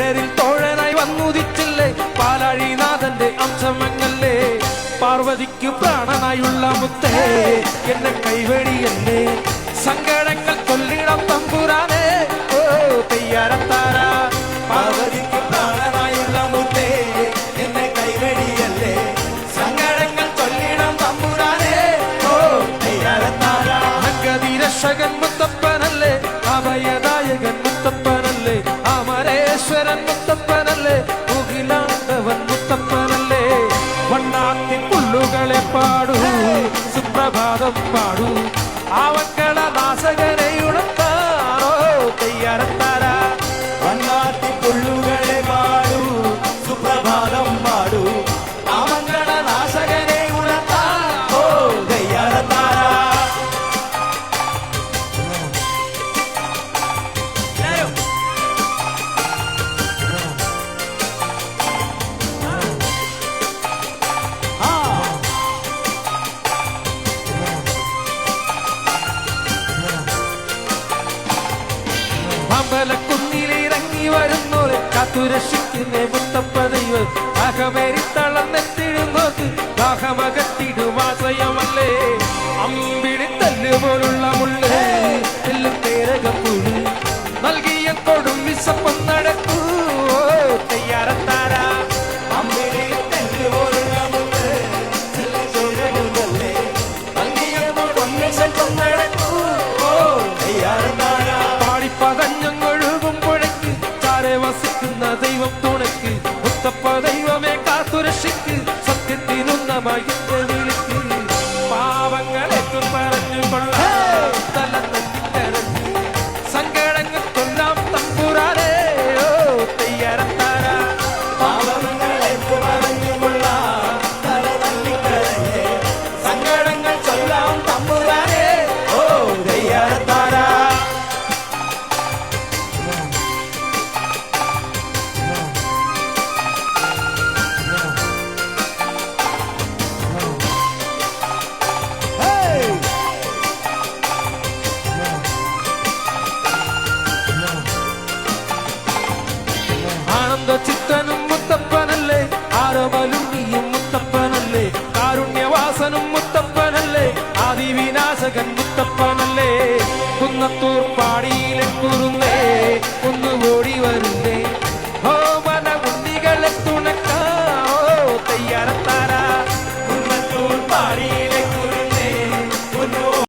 തേരിൽ തോഴനായി വന്നുദിച്ചില്ലേ പാലാഴിനാഥന്റെ അംശമങ്ങല്ലേ പാർവതിക്ക് പ്രാണനായുള്ള മുത്തേ എന്നെ കൈവഴിയല്ലേ സങ്കടങ്ങൾ കൊല്ലിടം തമ്പുരാനെ ഓ തെയ്യാരത്താര പാർവതിക്ക് പ്രാണനായുള്ള മുത്തേ എന്നെ കൈവഴിയല്ലേ സങ്കടങ്ങൾ കൊല്ലിടം തമ്പുരാനെ ഓ തെയ്യാരത്താര അഗതി രക്ഷകൻ മുത്തപ്പനല്ലേ അഭയദായകൻ മുത്തപ്പനല്ലേ അമരേശ്വരൻ മുത്തപ്പനല്ലേ മുകിലാണ്ടവൻ മുത്തപ്പനല്ലേ വണ്ണാത്തി പുള്ളുകളെ പാടൂ സുപ്രഭാതം പാടൂ ആവക്കള നാശകനെ ഉണർത്താറോ തെയ്യാരത്താര വണ്ണാത്തി പുള്ളുകളെ പാടൂ സുപ്രഭാതം പാടൂ ആവക്കള നാശകനെ ഉണർത്താറോ തെയ്യാരത്താര അമ്പലക്കുന്നിലിറങ്ങി വരുന്നോരെ കാത്തുരക്ഷിക്കുന്നേ മുത്തപ്പ ദൈവം ദാഹമേറി തളർന്നെത്തിടുന്നോർക്ക് ദാഹമകത്തിടുവാശ്രയമല്ലേ അമ്പിളി തല്ലുപോലുള്ള മുള്ളേ എല്ലും തേരകപ്പുഴു നൽകിയ കൊടും വിശപ്പം നടക്കൂ തെയ്യാരത്താര അമ്പിളി തല്ലുപോലുള്ള മുള്ളേ നൽകിയ കൊടും വിശപ്പം നടക്കൂ തെയ്യാരത്താര പകഞ്ഞൊഴുകുമ്പോഴേക്ക് ചാരെ വസിക്കുന്ന ദൈവം തുണയ്ക്ക് മുത്തപ്പ ദൈവമേ കാത്തുരക്ഷിക്ക് സത്യത്തിനുന്നമായി വിളിക്ക് പാവങ്ങളേക്കും പറഞ്ഞു കൊള്ളാം തല തട്ടിക്കരഞ്ഞ് സങ്കടങ്ങൾ കൊല്ലാം തമ്പുരാനെ ഓ തെയ്യാരത്താര പാവങ്ങളേക്കും പറഞ്ഞു കൊള്ളാം തല തട്ടിക്കരഞ്ഞ് സങ്കടങ്ങൾ കൊല്ലാം തമ്പുരാനെ ഓ തെയ്യാരത്താര ചിത്തനും മുത്തപ്പനല്ലേ ആരമലുങ്ങിയും മുത്തപ്പനല്ലേ കാരുണ്യവാസനും മുത്തപ്പനല്ലേ ആദിവിനാശകൻ മുത്തപ്പനല്ലേ കുന്നത്തൂർ പാടിയിലെ കുറുന്നേ